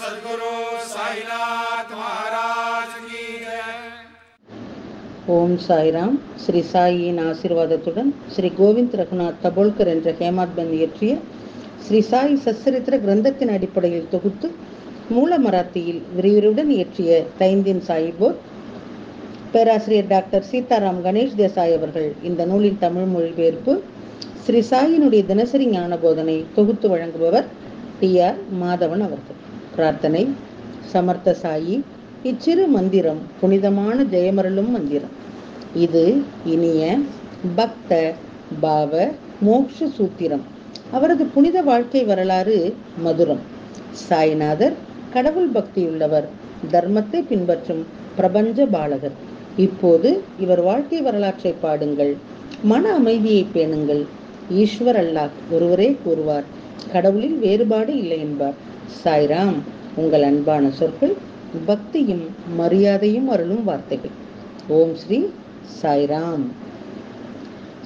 सद्गुरु साईनाथ महाराज की जय। ஓம் சாய்ராம். ஸ்ரீ சாயியின் ஆசீர்வாதத்துடன் ஸ்ரீ கோவிந்த் ரகுநாத் தபோல்கர் என்ற ஹேமாத்பந்த் இயற்றிய ஸ்ரீ சாய் சச்சரித்திர கிரந்தத்தின் அடிப்படையில் தொகுத்து மூல மராத்தியில் விரிவுரையுடன் இயற்றிய தைந்தின் சாயிபோர் பேராசிரியர் டாக்டர் சீதாராம் கணேஷ் தேசாய் அவர்கள் இந்த நூலின் தமிழ் மொழிபெயர்ப்பு. ஸ்ரீ சாயினுடைய தினசரி ஞான போதனை தொகுத்து வழங்குபவர் டி.ஆர். மாதவன் அவர்கள். பிரார்த்தனை. சமர்த்த சாயி, இச்சிறு மந்திரம் புனிதமான ஜெயமருளும் மந்திரம். இது இனிய பக்த பாவ மோக்ஷ சூத்திரம். அவரது புனித வாழ்க்கை வரலாறு மதுரம். சாய்நாதர் கடவுள் பக்தியுள்ளவர், தர்மத்தை பின்பற்றும் பிரபஞ்ச பாலகர். இப்போது இவர் வாழ்க்கை வரலாற்றை பாடுங்கள், மன அமைதியை பேணுங்கள். ஈஸ்வர் அல்லாஹ் ஒருவரே கூறுவார், கடவுளில் வேறுபாடு இல்லை என்பார். சாய்ராம். உங்கள் அன்பான சொற்கள் பக்தியும் மரியாதையும் அருளும் வார்த்தைகள். ஓம் ஸ்ரீ சாய்ராம்.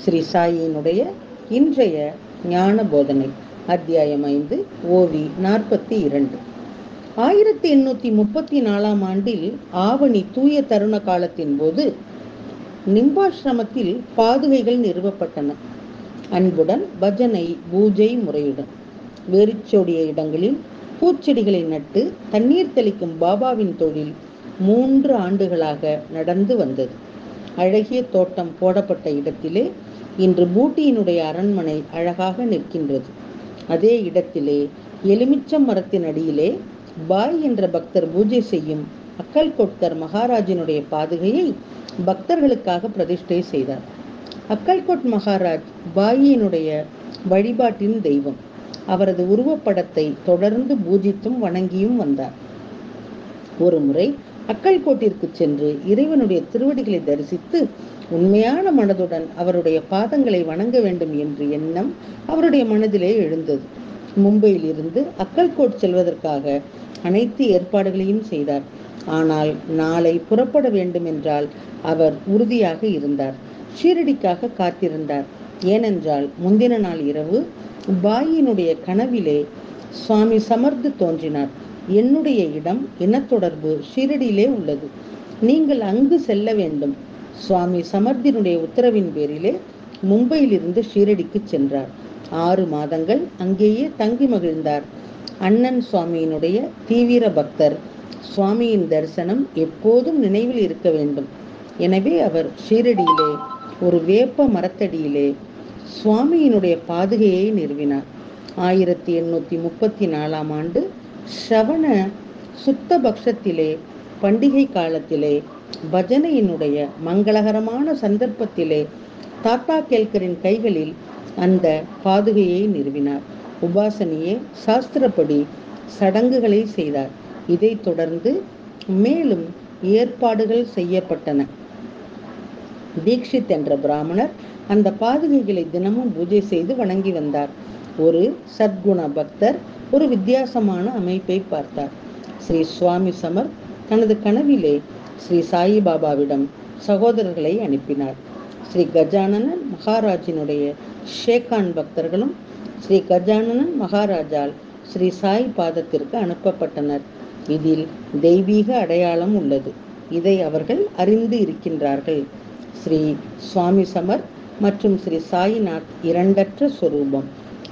ஸ்ரீ சாயினுடைய இன்றைய ஞான போதனை அத்தியாயம் 5 ஓவி 42. 1834 ஆண்டில் ஆவணி தூய தருண காலத்தின் போது நிம்பாசிரமத்தில் பாதுகைகள் நிறுவப்பட்டன. அன்புடன் பஜனை பூஜை முறையுடன் வெறிச்சோடிய இடங்களில் பூச்செடிகளை நட்டு தண்ணீர் தெளிக்கும் பாபாவின் தொழில் 3 ஆண்டுகளாக நடந்து வந்தது. அழகிய தோட்டம் போடப்பட்ட இடத்திலே இன்று பூட்டியினுடைய அரண்மனை அழகாக நிற்கின்றது. அதே இடத்திலே எலுமிச்சம் மரத்தின் அடியிலே பாய் என்ற பக்தர் பூஜை செய்யும் அக்கல்கோட்கர் மகாராஜினுடைய பாதுகையை பக்தர்களுக்காக பிரதிஷ்டை செய்தார். அக்கல்கோட் மகாராஜ் பாயினுடைய வழிபாட்டின் தெய்வம். அவரது உருவப்படத்தை தொடர்ந்து பூஜித்தும் வணங்கியும் வந்தார். ஒரு முறை அக்கல்கோட்டிற்கு சென்று இறைவனுடைய திருவடிகளை தரிசித்து உண்மையான மனதுடன் அவருடைய பாதங்களை வணங்க வேண்டும் என்ற எண்ணம் அவருடைய மனதிலே எழுந்தது. மும்பையில் இருந்து அக்கல்கோட் செல்வதற்காக அனைத்து ஏற்பாடுகளையும் செய்தார். ஆனால் நாளை புறப்பட வேண்டும் என்றால் அவர் உறுதியாக இருந்தார். ஷீரடிக்காக காத்திருந்தார். ஏனென்றால் முந்தின நாள் இரவு பாயினுடைய கனவிலே சுவாமி சமர்த் தோன்றினார். என்னுடைய இடம் இனத்தொடர்பு ஷீரடியிலே உள்ளது, நீங்கள் அங்கு செல்ல வேண்டும். சுவாமி சமர்த்தினுடைய உத்தரவின் பேரிலே மும்பையில் இருந்து ஷீரடிக்கு சென்றார். 6 மாதங்கள் அங்கேயே தங்கி மகிழ்ந்தார். அண்ணன் சுவாமியினுடைய தீவிர பக்தர். சுவாமியின் தரிசனம் எப்போதும் நினைவில் இருக்க வேண்டும். எனவே அவர் ஷீரடியிலே ஒரு வேப்ப மரத்தடியிலே சுவாமியினுடைய பாதுகையை நிறுவினார். 1834 ஆண்டு ஸ்ரவண சுத்த பக்ஷத்திலே பண்டிகை காலத்திலே பஜனையினுடைய மங்களகரமான சந்தர்ப்பத்திலே தாத்தா கேல்கரின் கைகளில் அந்த பாதுகையை நிறுவினார். உபாசனையே சாஸ்திரப்படி சடங்குகளை செய்தார். இதை தொடர்ந்து மேலும் ஏற்பாடுகள் செய்யப்பட்டன. தீக்ஷித் என்ற பிராமணர் அந்த பாதுகைகளை தினமும் பூஜை செய்து வணங்கி வந்தார். ஒரு சத்குண பக்தர் ஒரு வித்தியாசமான அமைப்பை பார்த்தார். ஸ்ரீ சுவாமி சமர் தனது கனவிலே ஸ்ரீ சாயிபாபாவிடம் சகோதரர்களை அனுப்பினார். ஸ்ரீ கஜானனன் மகாராஜினுடைய ஷேகான் பக்தர்களும் ஸ்ரீ கஜானனன் மகாராஜால் ஸ்ரீ சாய் பாதத்திற்கு அனுப்பப்பட்டனர். இதில் தெய்வீக அடையாளம் உள்ளது. இதை அவர்கள் அறிந்து இருக்கின்றார்கள். ஸ்ரீ சுவாமி சமர் மற்றும் ஸ்ரீ சாயிநாத் இரண்டற்ற சொரூபம்.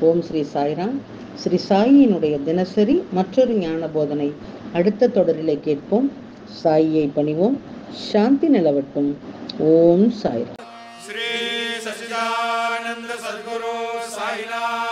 ஓம் ஸ்ரீ சாய்ராம். ஸ்ரீ சாயினுடைய தினசரி மற்றொரு ஞான போதனை அடுத்த தொடரிலே கேட்போம். சாயியை பணிவோம். சாந்தி நிலவட்டும். ஓம் சாய்ராம். श्री सच्चिदानंद सद्गुरु साईनाथ